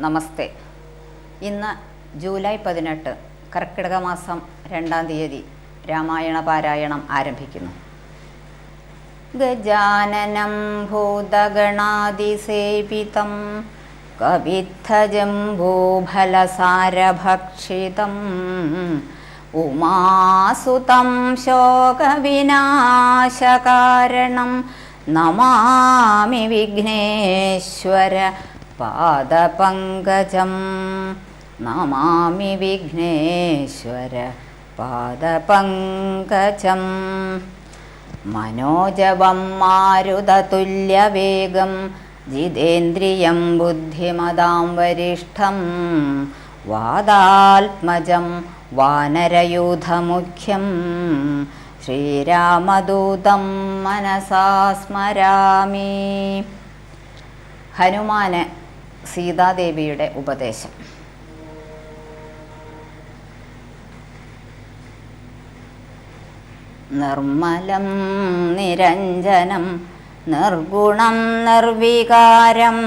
നമസ്തേ. ഇന്ന് ജൂലൈ 18 കർക്കിടക മാസം 2-ാം തീയതി രാമായണ പാരായണം ആരംഭിക്കുന്നു. ഗജാനനം ഭൂതഗണാതിസേവിതം കവിദ്ധജംബൂഫലസാരഭക്ഷിതം ഉമാസുതം ശോകവിനാശകാരണം നമാമി വിഘ്നേശ്വര പാദപങ്കജം. നമാമി വിഘ്നേശ്വര പാദപങ്കജം. മനോജവം മാരുതതുല്യവേഗം ജിതേന്ദ്രിയം ബുദ്ധിമതാം വരിഷ്ഠം വാദാത്മജം വാനരയൂഥമുഖ്യം ശ്രീരാമദൂതം മനസാ സ്മരാമി. ഹനുമാന് സീതാദേവിയുടെ ഉപദേശം. നിർമ്മലം നിരഞ്ജനം നിർഗുണം നിർവികാരം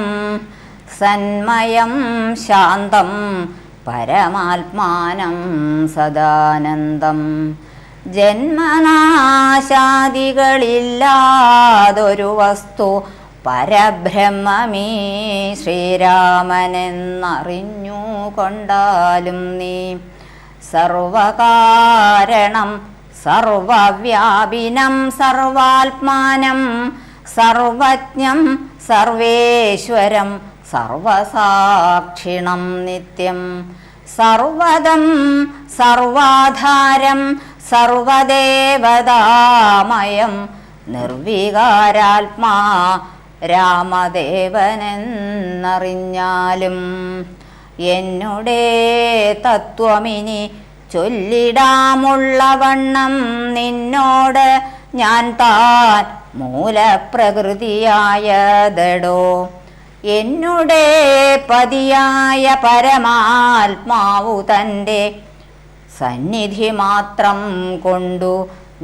സന്മയം ശാന്തം പരമാത്മാനം സദാനന്ദം ജന്മനാശാദികളില്ലാതൊരു വസ്തു പരബ്രഹ്മമീ ശ്രീരാമനെന്നറിഞ്ഞു കൊണ്ടാലും നീ സർവകാരണം സർവവ്യാപിനം സർവാത്മാനം സർവജ്ഞം സർവേശ്വരം സർവസാക്ഷിണം നിത്യം സർവദം സർവാധാരം സർവദേവതാമയം നിർവികാരാത്മാ രാമദേവനെന്നറിഞ്ഞാലും എന്നുടേ തത്വമിനി ചൊല്ലിടാമുള്ളവണ്ണം നിന്നോട് ഞാൻ താൻ മൂലപ്രകൃതിയായതടോ. എന്നുടേ പതിയായ പരമാത്മാവു തൻ്റെ സന്നിധി മാത്രം കൊണ്ടു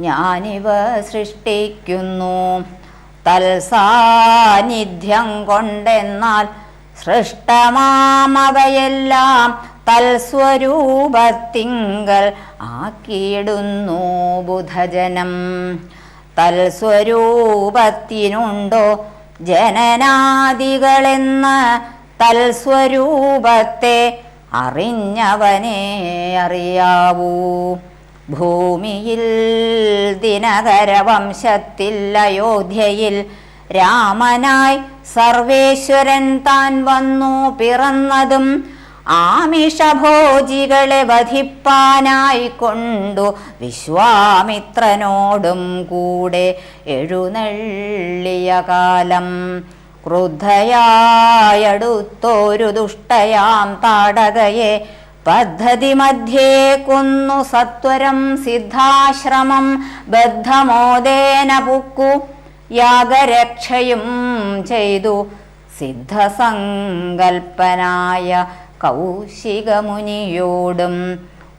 ഞാനിവ സൃഷ്ടിക്കുന്നു. തൽസാന്നിധ്യം കൊണ്ടെന്നാൽ സൃഷ്ടമാമവയെല്ലാം തൽസ്വരൂപത്തിങ്കൽ ആക്കിയിടുന്നു ബുധജനം. തൽസ്വരൂപത്തിനുണ്ടോ ജനനാദികളെന്ന് തൽസ്വരൂപത്തെ അറിഞ്ഞവനെ അറിയാവൂ. ഭൂമിയിൽ ദിനകരവംശത്തിൽ അയോധ്യയിൽ രാമനായി സർവേശ്വരൻ താൻ വന്നു പിറന്നതും ആമിഷഭോജികളെ വധിപ്പാനായി കൊണ്ടു വിശ്വാമിത്രനോടും കൂടെ എഴുന്നള്ളിയ കാലം ക്രുദ്ധയായടുത്തോരു ദുഷ്ടയാം താടകയെ പദ്ധതി മധ്യേ കൊന്നു സത്വരം സിദ്ധാശ്രമം ബദ്ധമോദേന പുക്കു യാഗരക്ഷയും ചെയ്തു സിദ്ധസങ്കൽപ്പനായ കൗശികമുനിയോടും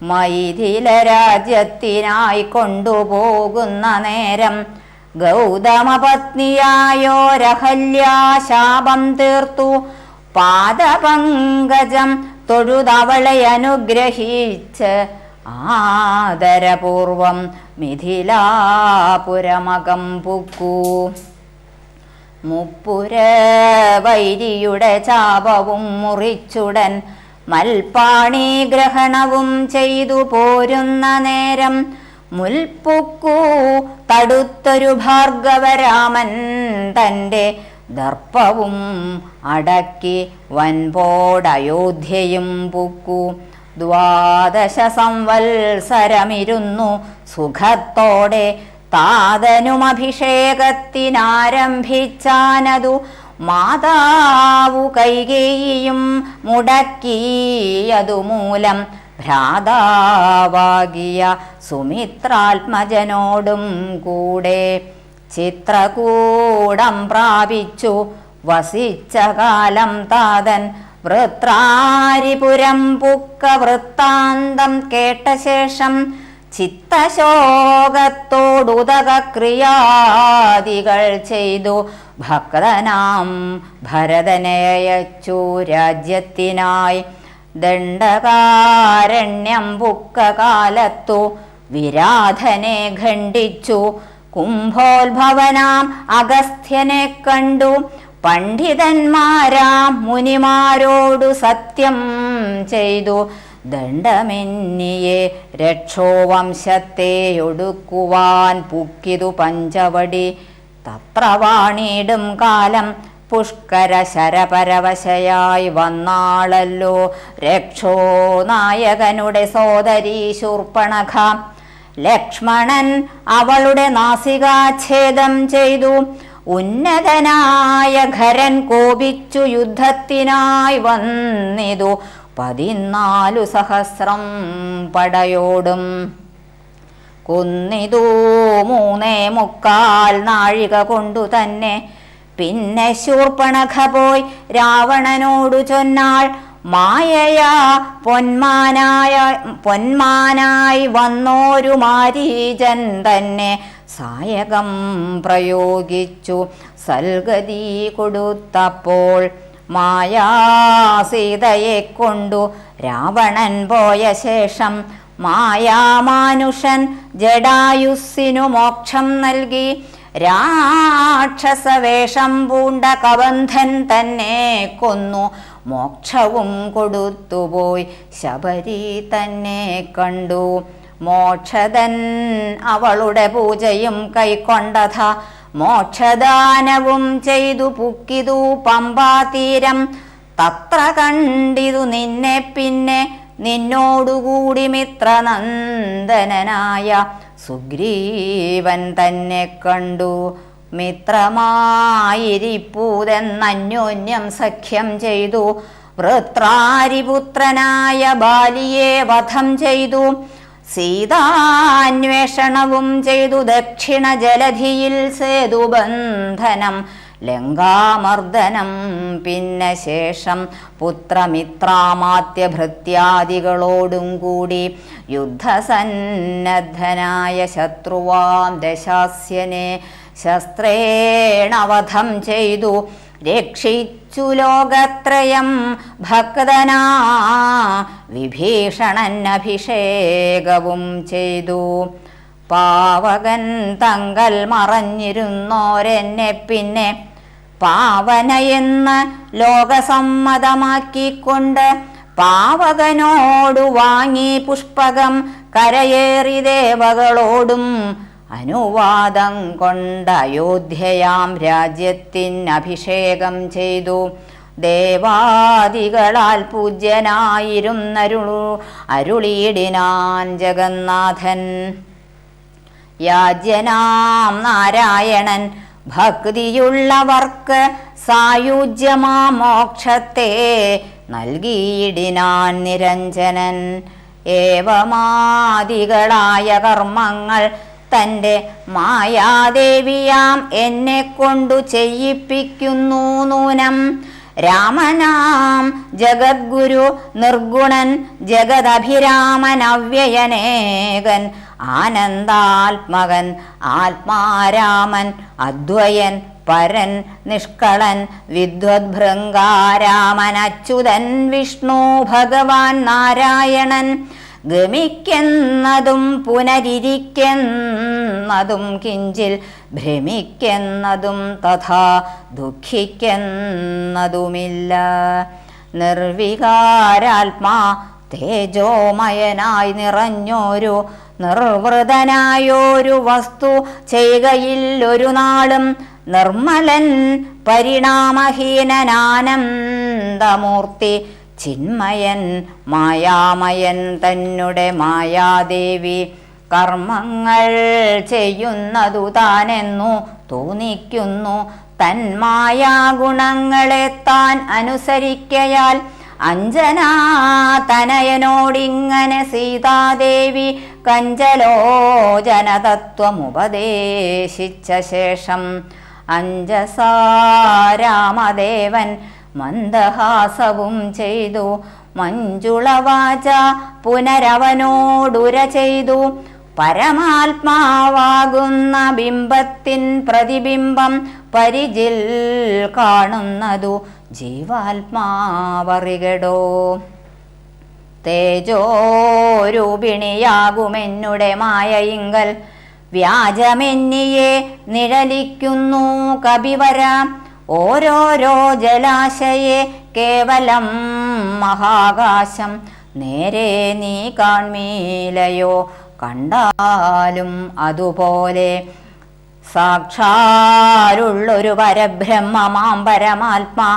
മൈഥില രാജ്യത്തിനായി കൊണ്ടുപോകുന്ന നേരം ഗൗതമപത്നിയായോരഹല്യാശാപം തീർത്തു പാദപങ്കജം തൊഴുതവളെ അനുഗ്രഹിച്ച് ആദരപൂർവം മിഥിലാപുരമകം പുക്കൂ. മുപ്പുര വൈരിയുടെ ചാപവും മുറിച്ചുടൻ മൽപ്പാണി ഗ്രഹണവും ചെയ്തു പോരുന്ന നേരം മുൽപ്പുക്കു തടുത്തൊരു ഭാർഗവരാമൻ തൻ്റെ ദർപ്പവും അടക്കി വൻപോടയോധ്യയും പുക്കു. 12 സംവത്സരമിരുന്നു സുഖത്തോടെ താതനുമഭിഷേകത്തിനാരംഭിച്ചാനതു മാതാവു കൈകേയിയും മുടക്കിയതുമൂലം ഭ്രാതാവാകിയ സുമിത്രാത്മജനോടും കൂടെ ചിത്രകൂടം പ്രാപിച്ചു വസിച്ച കാലം താതൻ വൃത്രാരിപുരം പുക്ക വൃത്താന്തം കേട്ട ശേഷം ചിത്തശോകത്തോടുദക ക്രിയാദികൾ ചെയ്തു ഭക്തനാം ഭരതനെയച്ചു രാജ്യത്തിനായി. ദണ്ഡകാരണ്യം പുക്ക കാലത്തു വിരാധനെ ഖണ്ഡിച്ചു. കുംഭോത്ഭവനാം അഗസ്ത്യനെ കണ്ടു. പണ്ഡിതന്മാരാം മുനിമാരോടു സത്യം ചെയ്തു. ദണ്ഡമെന്നിയെ രക്ഷോവംശത്തെ ഒടുക്കുവാൻ പുക്കിതു പഞ്ചവടി. തത്രവാണിടും കാലം പുഷ്കര ശരപരവശയായി വന്നാളല്ലോ രക്ഷോ നായകനുടെ സോദരീ ശൂർപ്പണഖ. ലക്ഷ്മണൻ അവളുടെ നാസികാച്ഛേദം ചെയ്തു. ഉന്നതനായ ഖരൻ കോപിച്ചു യുദ്ധത്തിനായി വന്നിതു. 14,000 പടയോടും കൊന്നിതു 3.25 നാഴിക കൊണ്ടു തന്നെ. പിന്നെ ശൂർപ്പണഖ പോയി രാവണനോടു ചൊന്നാൾ, മായയാ പൊന്മാനായി വന്നോരു മാരീചൻ തന്നെ സായകം പ്രയോഗിച്ചു സൽഗതി കൊടുത്തപ്പോൾ. മായാസീതയെ കൊണ്ടു രാവണൻ പോയ ശേഷം മായാമാനുഷൻ ജടായുസ്സിനു മോക്ഷം നൽകി. രാക്ഷസവേഷം പൂണ്ട കബന്ധൻ തന്നെ കൊന്നു മോക്ഷവും കൊടുത്തുപോയി ശബരി തന്നെ കണ്ടു. മോക്ഷദൻ അവളുടെ പൂജയും കൈക്കൊണ്ടഥ മോക്ഷദാനവും ചെയ്തു പുക്കിതു പമ്പാതീരം. തത്ര കണ്ടിതു നിന്നെ പിന്നെ നിന്നോടുകൂടി മിത്രനന്ദനായ സുഗ്രീവൻ തന്നെ കണ്ടു. മിത്രമായിരിപ്പൂതെന്നന്യോന്യം സഖ്യം ചെയ്തു. വൃത്രാരിപുത്രനായ ബാലിയെ വധം ചെയ്തു. സീതാന്വേഷണവും ചെയ്തു. ദക്ഷിണ ജലധിയിൽ സേതുബന്ധനം ലങ്കാമർദ്ദനം. പിന്നെ ശേഷം പുത്രമിത്രാമാത്യഭൃത്യാദികളോടും കൂടി യുദ്ധസന്നദ്ധനായ ശത്രുവാം ദശാസ്യനെ ശസ്ത്രേണവധം ചെയ്തു. രക്ഷിച്ചു ലോകത്രയം ഭക്തനാ വിഭീഷണൻ അഭിഷേകവും ചെയ്തു. പാവകൻ തങ്കൽ മറഞ്ഞിരുന്നോരെന്നെ പിന്നെ പാവനയെന്ന് ലോകസമ്മതമാക്കിക്കൊണ്ട് പാവകനോടു വാങ്ങി പുഷ്പകം കരയേറി ദേവകളോടും അനുവാദം കൊണ്ട് അയോധ്യയാം രാജ്യത്തിനഭിഷേകം ചെയ്തു. ദേവാദികളാൽ അരുളിയിടിനാൻ ജഗന്നാഥൻ. യാജ്യനാം നാരായണൻ ഭക്തിയുള്ളവർക്ക് സായുജ്യമാ മോക്ഷത്തെ നൽകിയിടിനാൻ നിരഞ്ജനൻ. ഏവമാദികളായ കർമ്മങ്ങൾ തൻ്റെ മായാദേവിയാം എന്നെ കൊണ്ടു ചെയ്യിപ്പിക്കുന്നു നൂനം. രാമനാം ജഗദ്ഗുരു നിർഗുണൻ ജഗദഭിരാമൻ അവ്യയനേകൻ ആനന്ദാത്മകൻ ആത്മാരാമൻ അദ്വയൻ പരൻ നിഷ്കളൻ വിദ്വദ്ഭൃംഗാരാമൻ അച്യുതൻ വിഷ്ണു ഭഗവാൻ നാരായണൻ. ഗമിക്കുന്നതും പുനരിരിക്കുന്നതും കിഞ്ചിൽ ഭ്രമിക്കുന്നതും തഥാ ദുഃഖിക്കുന്നതുമില്ല. നിർവികാരാത്മാ തേജോമയനായി നിറഞ്ഞോരു നിർവൃതനായോരു വസ്തു ചെയ്കയില്ലൊരു നാളും. നിർമ്മലൻ പരിണാമഹീനനാനന്ദമൂർത്തി ചിന്മയൻ മായാമയൻ തന്നെ മായാദേവി. കർമ്മങ്ങൾ ചെയ്യുന്നതു താനെന്നു തോന്നിക്കുന്നു. തന്മായാഗുണങ്ങളെ താൻ അനുസരിക്കയാൽ അഞ്ജനാതനയനോടിങ്ങനെ സീതാദേവി കഞ്ചലോചനതത്വമുപദേശിച്ച ശേഷം അഞ്ജസാ രാമദേവൻ മന്ദഹാസവും ചെയ്തു. മഞ്ജുളവാച പുനരവനോടുര ചെയ്തു. പരമാത്മാവാകുന്ന ബിംബത്തിൻ പ്രതിബിംബം പരിചിൽ കാണുന്നതു ജീവാത്മാവറികടോ. തേജോരൂപിണിയാകുമെന്നുടെ മായയിങ്കൽ വ്യാജമെന്നിയെ നിഴലിക്കുന്നു കപിവര. ഓരോരോ ജലാശയെ കേവലം മഹാകാശം. നേരെ നീ കാൺമീലയോ കണ്ടാലും അതുപോലെ. സാക്ഷാലുള്ളൊരു പരബ്രഹ്മമാം പരമാത്മാ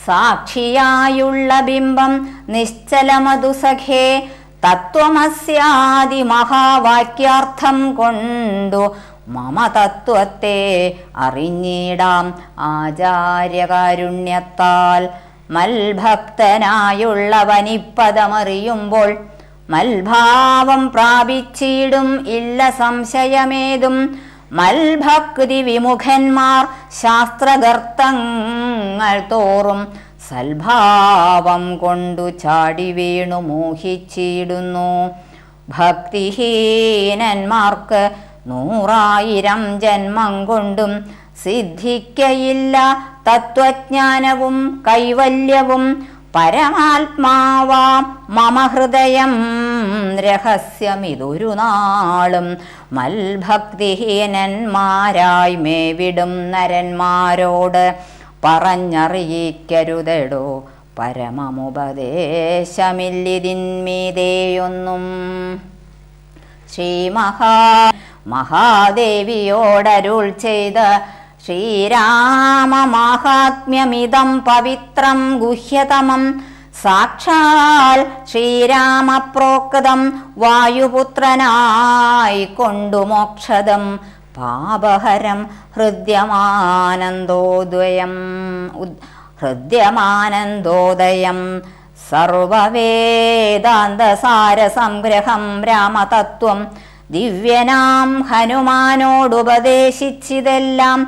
സാക്ഷിയായുള്ള ബിംബം നിശ്ചലമതു സഖേ. തത്വമസ്യാദി മഹാവാക്യാർത്ഥം കൊണ്ടു മമ തത്വത്തെ അറിഞ്ഞിടാം ആചാര്യകാരുണ്യത്താൽ. മൽഭക്തനായുള്ളവനിപ്പദമറിയുമ്പോൾ മൽഭാവം പ്രാപിച്ചിടും ഇല്ല സംശയമേതും. മൽഭക്തി വിമുഖന്മാർ ശാസ്ത്രഗർത്തങ്ങൾ തോറും സൽഭാവം കൊണ്ടു ചാടി വീണു മോഹിച്ചിടുന്നു. ഭക്തിഹീനന്മാർക്ക് 100,000 ജന്മം കൊണ്ടും സിദ്ധിക്കയില്ല തത്വജ്ഞാനവും കൈവല്യവും. പരമാത്മാവാം മമ ഹൃദയം രഹസ്യമിതൊരു നാളും മൽഭക്തിഹീനന്മാരായി മേവിടും നരന്മാരോട് പറഞ്ഞറിയിക്കരുതടോ. പരമമുപദേശമില്ലിതിന്മീതേയൊന്നും. മഹാദേവിയോടരുൾ ചെയ്ത ശ്രീരാമമാഹാത്മ്യമിതം പവിത്രം ഗുഹ്യതമം. സാക്ഷാൽ ശ്രീരാമപ്രോക്തം വായുപുത്രനായി കൊണ്ടു മോക്ഷദം പാപഹരം ഹൃദ്യമാനന്ദോദയം. സർവവേദാന്തസാരസംഗ്രഹം രാമതത്വം ദിവ്യനാം ഹനുമാനോടുപദേശിച്ചിതെല്ലാം.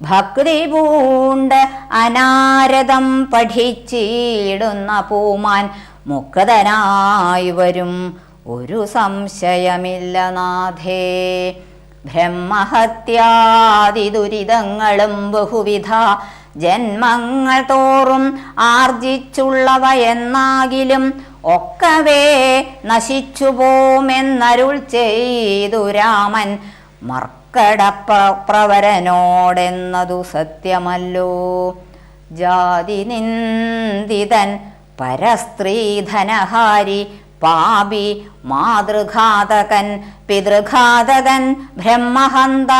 ഭക്തി പൂണ്ട് അനാരദം പഠിച്ചിടുന്ന പൂമാൻ മുക്തനായി വരും ഒരു സംശയമില്ല നാഥേ. ബ്രഹ്മഹത്യാദി ദുരിതങ്ങളും ബഹുവിധ ജന്മങ്ങൾ തോറും ആർജിച്ചുള്ളവയെന്നാകിലും ഒക്കവേ നശിച്ചുപോമെന്നരുൾ ചെയ്തു രാമൻ മർക്കടപ്രവരനോടെന്നതു സത്യമല്ലോ. ജാതി നിന്ദിതൻ പരസ്ത്രീധനഹാരി പാപി മാതൃഘാതകൻ പിതൃഘാതകൻ ബ്രഹ്മഹന്ത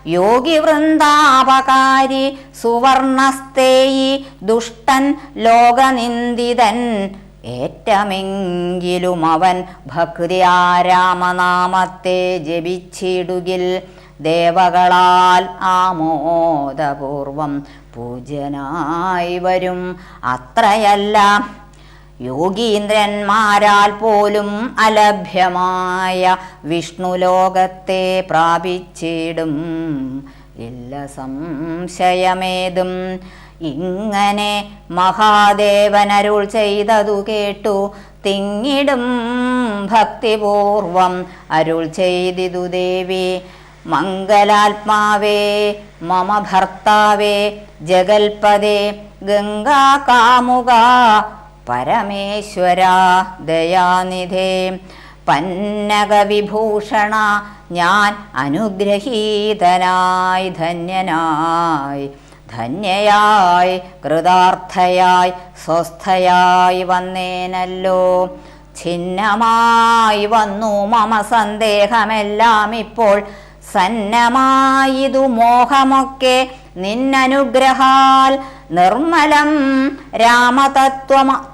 യോഗി വൃന്ദാപകാരി സുവർണസ്തേയി ദുഷ്ടൻ ലോകനിന്ദിതൻ. ഏറ്റമെങ്കിലും അവൻ ഭക്തിയാ രാമനാമത്തെ ജപിച്ചിടുകിൽ ദേവകളാൽ ആമോദപൂർവം പൂജ്യനായി വരും. അത്രയല്ല യോഗീന്ദ്രന്മാരാൽ പോലും അലഭ്യമായ വിഷ്ണുലോകത്തെ പ്രാപിച്ചിടും ഇല്ല സംശയമേതും. ഇങ്ങനെ മഹാദേവനരുൾ ചെയ്തതു കേട്ടു തിങ്ങിടും ഭക്തിപൂർവം അരുൾ ചെയ്തിതു ദേവി. മംഗലാത്മാവേ മമ ഭർത്താവേ ജഗൽപദേ ഗംഗാകാമുക പരമേശ്വര ദയാനിധേ. പന്നകവിഭൂഷണ ഞാൻ അനുഗ്രഹീതനായി ധന്യയായി കൃതാർത്ഥയായി സ്വസ്ഥയായി വന്നേനല്ലോ. ഛിന്നമായി വന്നു മമ സന്ദേഹമെല്ലാം ഇപ്പോൾ സന്നമായിതു മോഹമൊക്കെ നിന്നനുഗ്രഹാൽ. നിർമ്മലം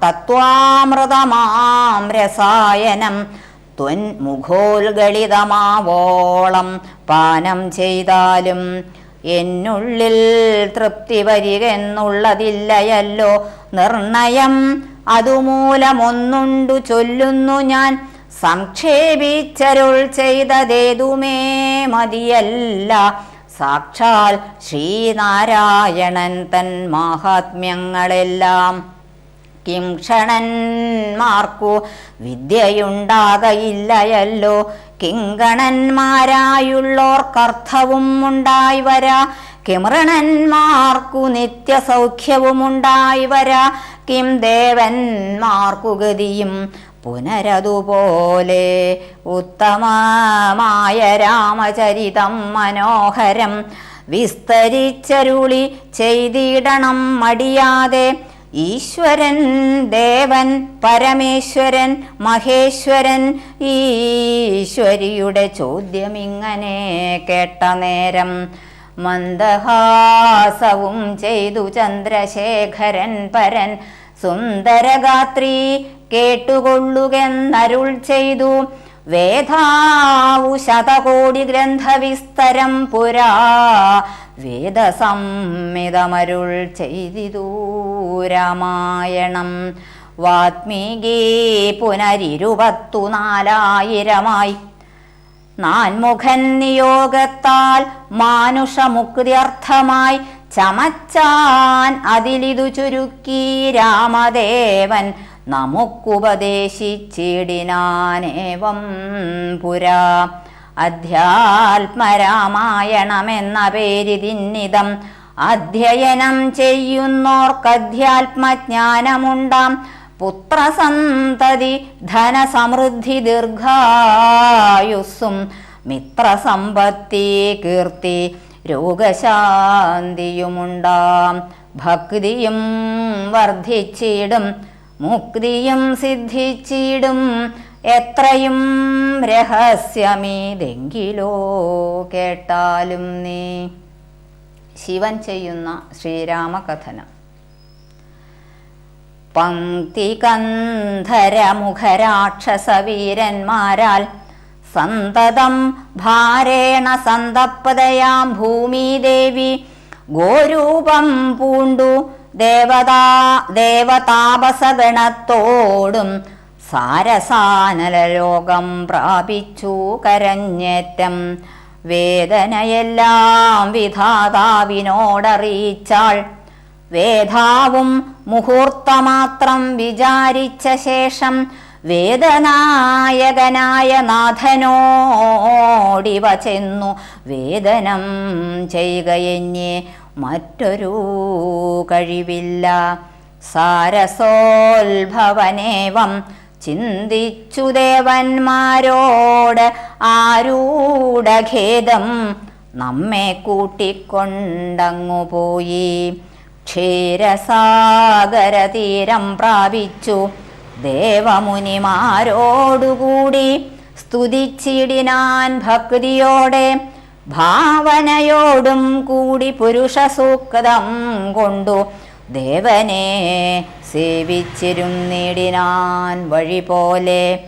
തത്വാമൃതമാം രസായനം ത്വന്മുഖോൽഗളിതമാവോളം പാനം ചെയ്താലും എന്നുള്ളിൽ തൃപ്തി വരികെന്നുള്ളതില്ലയല്ലോ നിർണയം. അതുമൂലമൊന്നുണ്ടു ചൊല്ലുന്നു ഞാൻ സംക്ഷേപിച്ചരുൾ ചെയ്തതേതുമേ മതിയല്ല. സാക്ഷാൽ ശ്രീനാരായണൻ തൻ മാഹാത്മ്യങ്ങളെല്ലാം കിംക്ഷണന്മാർക്കു വിദ്യയുണ്ടാകയില്ലയല്ലോ. കിങ്കണന്മാരായുള്ളോർക്കർത്ഥവും ഉണ്ടായി വരാ. കിമൃണന്മാർക്കു നിത്യസൗഖ്യവുമുണ്ടായി വരാ. കിം ദേവന്മാർക്കു ഗതിയും പുനരതുപോലെ. ഉത്തമമായ രാമചരിതം മനോഹരം വിസ്തരിച്ചരുളി ചെയ്തിടണം മടിയാതെ. ഈശ്വരൻ ദേവൻ പരമേശ്വരൻ മഹേശ്വരൻ. ഈശ്വരിയുടെ ചോദ്യമിങ്ങനെ കേട്ട നേരം മന്ദഹാസവും ചെയ്തു ചന്ദ്രശേഖരൻ പരൻ. സുന്ദരഗാത്രി കേട്ടുകൊള്ളുകെന്നരുൾ ചെയ്തു. വേദാവു ശതകോടി ഗ്രന്ഥവിസ്തരം പുരാ. വേദസംഹിതമരുൾ ചെയ്തിതു രാമായണം. വാത്മീകി പുനരിരുപത്തുനാലായിരമായി. നാൻമുഖൻ നിയോഗത്താൽ മാനുഷമുക്തിയർത്ഥമായി ചമച്ചാൻ അതിലിതു ചുരുക്കി രാമദേവൻ. നമുക്കുപദേശിച്ചിടിനാനേവം പുരാ. അധ്യാത്മരാമായണമെന്ന പേരിതിന്നിതം. അധ്യയനം ചെയ്യുന്നോർക്കധ്യാത്മജ്ഞാനമുണ്ടാം. പുത്രസന്തതി ധനസമൃദ്ധി ദീർഘായുസ്സും മിത്രസമ്പത്തി കീർത്തി രോഗശാന്തിയുമുണ്ടാം. ഭക്തിയും വർദ്ധിച്ചിടും മുക്തിയും സിദ്ധിച്ചിടും. എത്രയും രഹസ്യമീതെങ്കിലോ കേട്ടാലും നീ. ശിവൻ ചെയ്യുന്ന ശ്രീരാമകഥനം. പങ്ക്തികന്ധരമുഖരാക്ഷസവീരന്മാരാൽ സന്തതം ഭാരേണ സന്തപ്പതയാം ഭൂമിദേവി ഗോരൂപം പൂണ്ടു ദേവതാപസഗണത്തോടും സാരസാനലോകം പ്രാപിച്ചു കരഞ്ഞേറ്റം. വേദനയെല്ലാം വിധാതാവിനോടറിയിച്ചാൾ. വേദാവും മുഹൂർത്തമാത്രം വിചാരിച്ച ശേഷം വേദനായകനായ നാഥനോടിവ ചെന്നു. വേദനം ചെയ്യുകയെന്നേ മറ്റൊരു കഴിവില്ല. സാരസോത്ഭവനേവം ചിന്തിച്ചു ദേവന്മാരോട്. ആരൂഢഖേദം നമ്മെ കൂട്ടിക്കൊണ്ടങ്ങുപോയി. ക്ഷീരസാഗരതീരം പ്രാപിച്ചു ദേവമുനിമാരോടുകൂടി. സ്തുതിച്ചിടിനാൻ ഭക്തിയോടെ ഭാവനയോടും കൂടി. പുരുഷസൂക്തം കൊണ്ടു ദേവനെ സേവിച്ചിരുന്നിടിനാൻ വഴി പോലെ.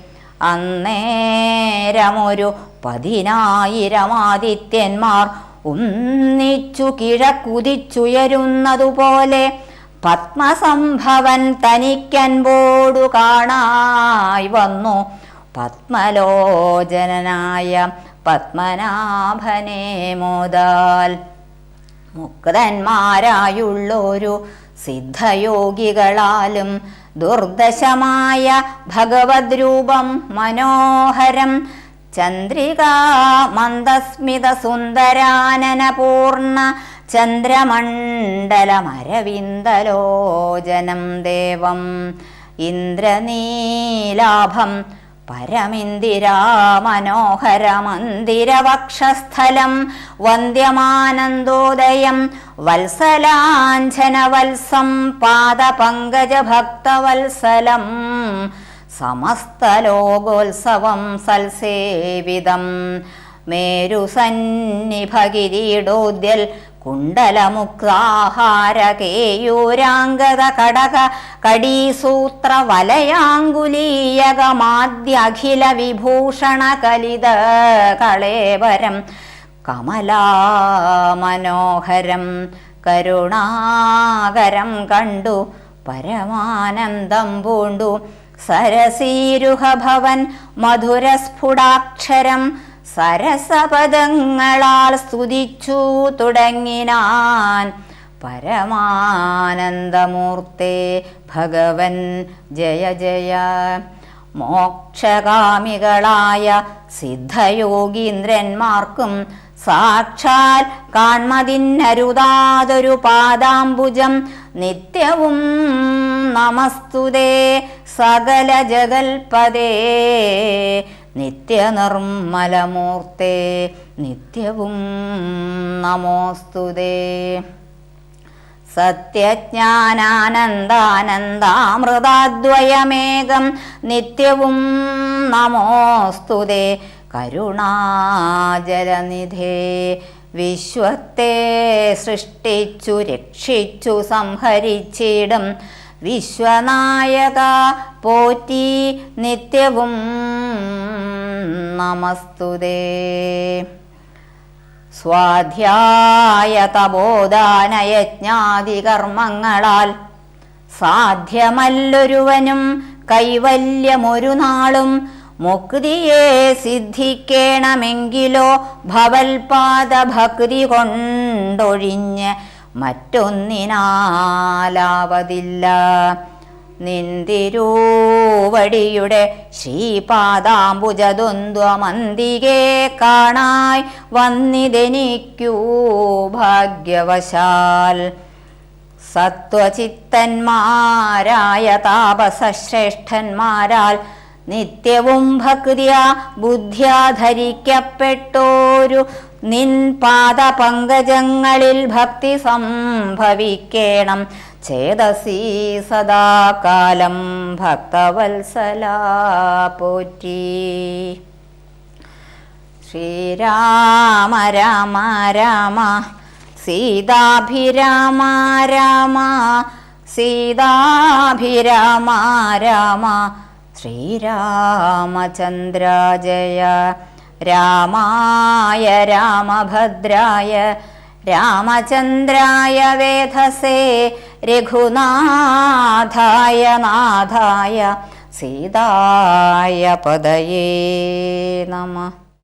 അന്നേരമൊരു 10,000 ആദിത്യന്മാർ ഒന്നിച്ചു കിഴക്കുതിച്ചുയരുന്നതുപോലെ പത്മസംഭവൻ തനിക്കൻപോടു കാണായി വന്നു. പത്മലോചനായ പത്മനാഭനെ മോദാൽ. മുക്തന്മാരായുള്ളൊരു സിദ്ധയോഗികളാലും ദുർദശമായ ഭഗവത് രൂപം മനോഹരം. ചന്ദ്രികാ മന്ദസ്മിത സുന്ദരാനനപൂർണ ചന്ദ്രമണ്ഡലമരവിന്ദലോചനം ദേവം. ഇന്ദ്രനീലാഭം പരമിന്ദിരാ മനോഹരമന്ദിരവക്ഷസ്ഥലം. വന്ദ്യമാനന്ദോദയം വത്സലാഞ്ജനവത്സം പാദപങ്കജഭക്തവത്സലം. സമസ്തലോകോത്സവം സൽസേവിതം. മേരുസന്നിഭകിരീടോദ്യൽ കുണ്ടലമുക്താഹാരകേയൂരാംഗത കടക കടീസൂത്ര വലയാങ്കുലീയകമാദ്യഖില വിഭൂഷണ കലിത കളേവരം. കമലാമനോഹരം കരുണാകരം കണ്ടു പരമാനന്ദം പൂണ്ടു. സരസീരുഹഭവൻ മധുരസ്ഫുടാക്ഷരം സരസപദങ്ങളാൽ സ്തുതിച്ചു തുടങ്ങിനാൻ. പരമാനന്ദമൂർത്തേ ഭഗവൻ ജയ ജയ. മോക്ഷകാമികളായ സിദ്ധയോഗീന്ദ്രന്മാർക്കും സാക്ഷാൽ കാൺമതിന്നരുതാതൊരു പാദാംബുജം നിത്യവും നമസ്തുതേ സകല ജഗൽപദേ നിത്യനിർമ്മലമൂർത്തേ നിത്യവും നമോസ്തുതേ. സത്യജ്ഞാനാനന്ദാനന്ദാമൃതാദ്വയമേകം നിത്യവും നമോസ്തുതേ കരുണാജലനിധേ. വിശ്വത്തെ സൃഷ്ടിച്ചു രക്ഷിച്ചു സംഹരിച്ചിടും വിശ്വനായക പോറ്റി നിത്യവും നമസ്തുതേ. സ്വാധ്യായ തപോദാനയജ്ഞാദി കർമ്മങ്ങളാൽ സാധ്യമല്ലൊരുവനും കൈവല്യമൊരു നാളും മുക്തിയെ സിദ്ധിക്കേണമെങ്കിലോ ഭവൽപാദഭക്തി കൊണ്ടൊഴിഞ്ഞ് മറ്റൊന്നിനാലാവതില്ല. നിന്തിരൂവടിയുടെ ശ്രീപാദാംബുജദ്വന്ദ്വമന്തികെ കാണായി വന്നിതെനിക്കൂ ഭാഗ്യവശാൽ. സത്വചിത്തന്മാരായ താപസശ്രേഷ്ഠന്മാരാൽ നിത്യവും ഭക്തിയാ ബുദ്ധ്യാ ധരിക്കപ്പെട്ടോരു നിൻ പാദപങ്കജങ്ങളിൽ ഭക്തി സംഭവിക്കേണം ചേതസി സദാകാലം ഭക്തവത്സലാ പോറ്റി. ശ്രീരാമ രാമ രാമ സീതാഭിരാമ രാമ സീതാഭിരാമ രാമ ശ്രീരാമചന്ദ്ര ജയ. രാമായ രാമഭദ്രായ രാമചന്ദ്രായ വേധസേ രഘുനാഥായ നാഥായ സീതായ പദയേ നമഃ.